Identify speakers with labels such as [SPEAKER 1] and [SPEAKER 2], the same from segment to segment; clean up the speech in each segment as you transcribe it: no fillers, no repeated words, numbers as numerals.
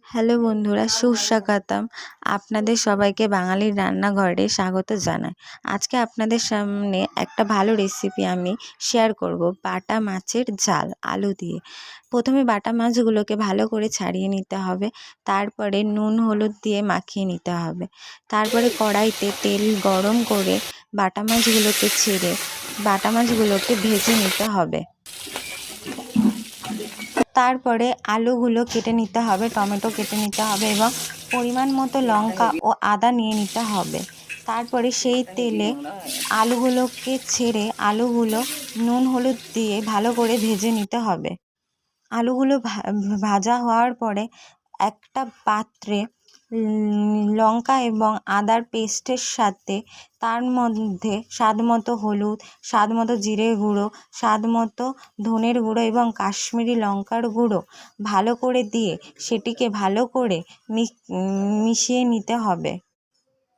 [SPEAKER 1] Hello বন্ধুরা, সুস্বাগতম। আপনাদের সবাইকে বাঙালির রান্নাঘরে স্বাগত জানাই। আজকে আপনাদের সামনে একটা ভালো রেসিপি আমি শেয়ার করব, বাটা মাছের ঝাল আলু দিয়ে। প্রথমে বাটা মাছগুলোকে ভালো করে ছাড়িয়ে নিতে হবে, তারপরে নুন হলুদ দিয়ে মাখিয়ে নিতে হবে। তারপরে কড়াইতে তেল গরম করে বাটা মাছগুলোকে ছেড়ে বাটা মাছগুলোকে ভেজে নিতে হবে। তারপরে আলুগুলো কেটে নিতে হবে, টমেটো কেটে নিতে হবে এবং পরিমাণ মতো লঙ্কা ও আদা নিয়ে নিতে হবে। তারপরে সেই তেলে আলুগুলোকে ছেড়ে আলুগুলো নুন হলুদ দিয়ে ভালো করে ভেজে নিতে হবে। আলুগুলো ভাজা হওয়ার পরে একটা পাত্রে লঙ্কা এবং আদার পেস্টের সাথে তার মধ্যে স্বাদ মতো হলুদ, স্বাদ মতো জিরে গুঁড়ো, স্বাদ মতো ধনের গুঁড়ো এবং কাশ্মীরি লঙ্কার গুঁড়ো ভালো করে দিয়ে সেটিকে ভালো করে মিশিয়ে নিতে হবে।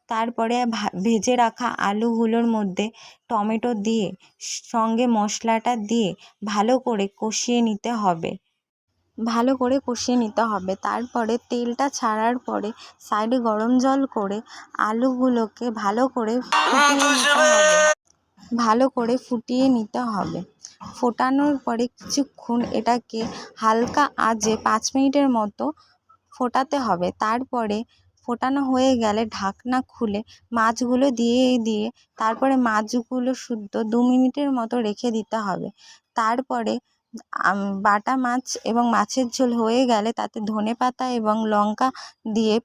[SPEAKER 1] তারপরে ভেজে রাখা আলুগুলোর মধ্যে টমেটো দিয়ে সঙ্গে মশলাটা দিয়ে ভালো করে কষিয়ে নিতে হবে। তারপরে তেলটা ছাড়ার পরে সাইডে গরম জল করে আলুগুলোকে ভালো করে ফুটিয়ে নিতে হবে। ফোটানোর পরে কিছুক্ষণ এটাকে হালকা আঁচে 5 মিনিটের মতো ফোটাতে হবে। তারপরে ফোটানো হয়ে গেলে ঢাকনা খুলে মাছগুলো দিয়ে তারপরে মাছগুলো শুদ্ধ 2 মিনিটের মতো রেখে দিতে হবে। তারপরে বাটা মাছ এবং মাছের ঝোল হয়ে গেলে তাতে ধনেপাতা এবং লঙ্কা দিয়ে